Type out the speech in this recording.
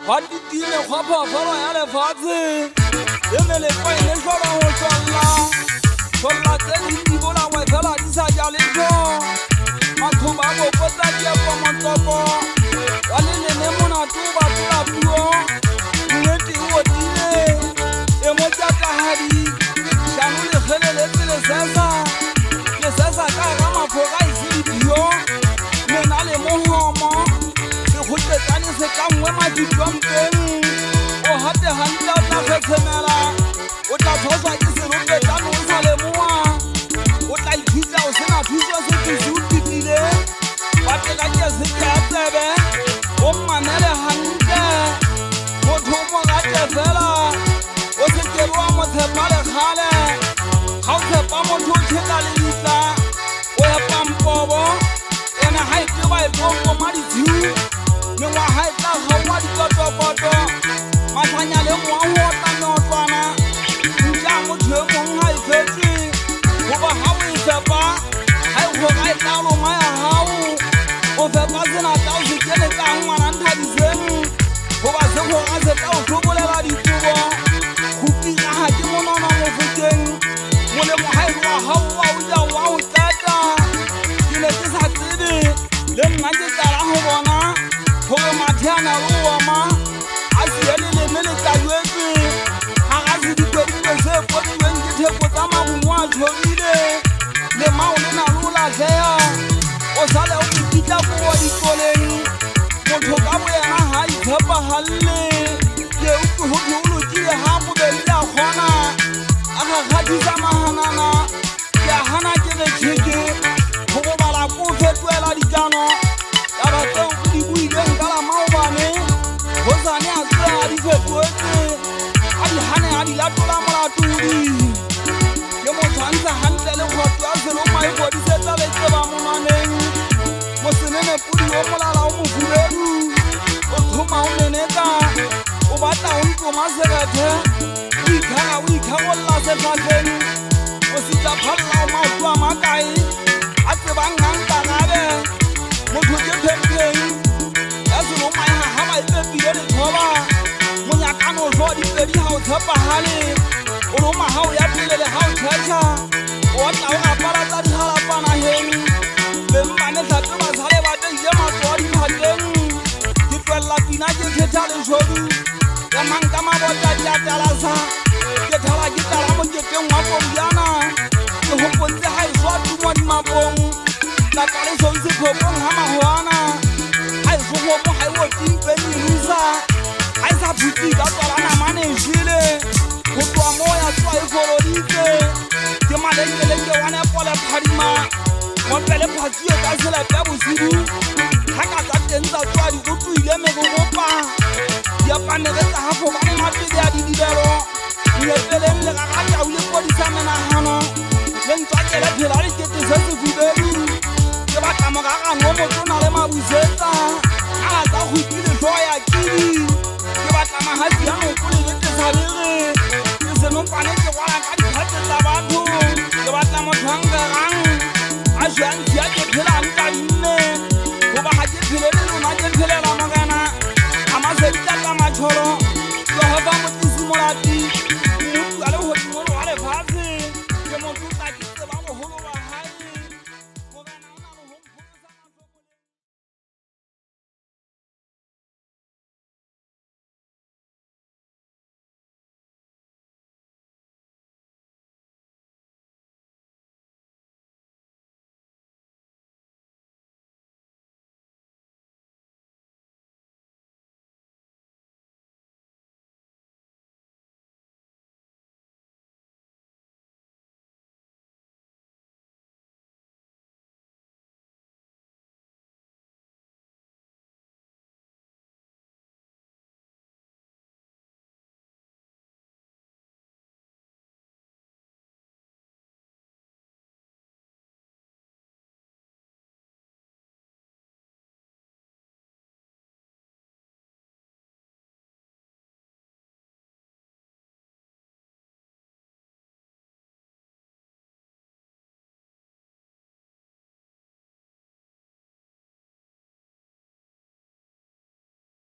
ba ditile go phofolo ya lefatshe e ne le fa ile jolo ho tswalla tse di bolawa fela di sa ja letho matho ba go kotsa dia kwa motsopo wa le ne mona tu ba tla puo nnete o tile e mo tsa kahadi janu le khelele le sesa ka ga maphoka isi dio me na le mohomo se khotse tsane se ka ngwe maditompeng o hate hantla tla kgetsemela o tla tshoswa ke serope tsa no sa le moa o tla ikhitsa o sena thuso se se utile ba tla ke se ka tsebe o manele hantle motho mo ga tefela o se ke roa mo tshepa le khale ga o tshepa motho o tshela le ditla o ya pampobo ena ha ke ba e bongo mari thiu mengwa ha e tla ga wa dikotokoto matanya le mo ho tla notwana nja motho e mong ha e fetse go ba ha o tshepa ha e go ga e tla lo ma ya hao o tshepa sena tla o se kene ka ngwana nthabiseng go ba se go ga se tla o thobolela ditubo go pira ha ke monona mo feteng mo le mo ha e go ha wa o ja wa o tata ke le ke sa tsebe le nna ke tla go bona gore mathana o ma a siele le mele ka jwetse ha ga se dikwedile se potlweng ke theko tsa magungo a tshobile le maole na lola tlea o sale o kitla go dikoleng motho ka boyena ha itshepa halle ke o go lokile ha mo bella khona a ga gadisa mahanana ya hana ke re tsheke go go bala go fetwela dikano ya ba tso di buileng ka la maobane go sane a tsa di fetwetse a di hane a di latola molatudi ke mo tshwantsa hantle le khotwa a se lo mai go di setsa le tseba monaneng mo senene pudi o molala o mofubedu o thoma o meneka o batla o ntlo maserethe o ikhagolla sefatlheng o sitsa phalla o maoto a makae a tsebang nganta gabe motho ke phempeng ya se lo mai ha ba ipepile dithoba monyakano o jwa dipedi ha o tshepagale o lo mahao ya pele le ha o tšhetšha o tla o apara tsa digalapana heng bemmane tlhape ba sale ba teile matsoa diphateng ke tloelela pina ke kgetha leshodu ya manka mabota di a talasa ke thala ke tala moketeng wa pombiana ke hopontse ha e swa tumo dimapong la taleso se phopong ha mahoana ha e sogo mo ha e wo timpeng irusa ha e sa phutsi ka tswalana mane e jile go tswa mo ya tswa e koloditse ke malenkele ke wane pole phadima mo pele phatsio ka selepe bosibu ha ka tsa teng tsa tswa di go tswile megogopa di apanere tsa hafo bane mapedi a didibelo lepeleng le ga taule podisa menagano le ntswakele phela le kete se se fubedu ke batla mogagano o motona le mabusetsa a tsa go itile joya kidi ke batla mahadi ya noko le letesabere ke senopane ke gwala ka dikgatse tsa batho ke batla motho angerang a jantsi ya ke phelang ka dinne go ba ga ke phele le lona ke phelela mogena a maseditla ka matšholo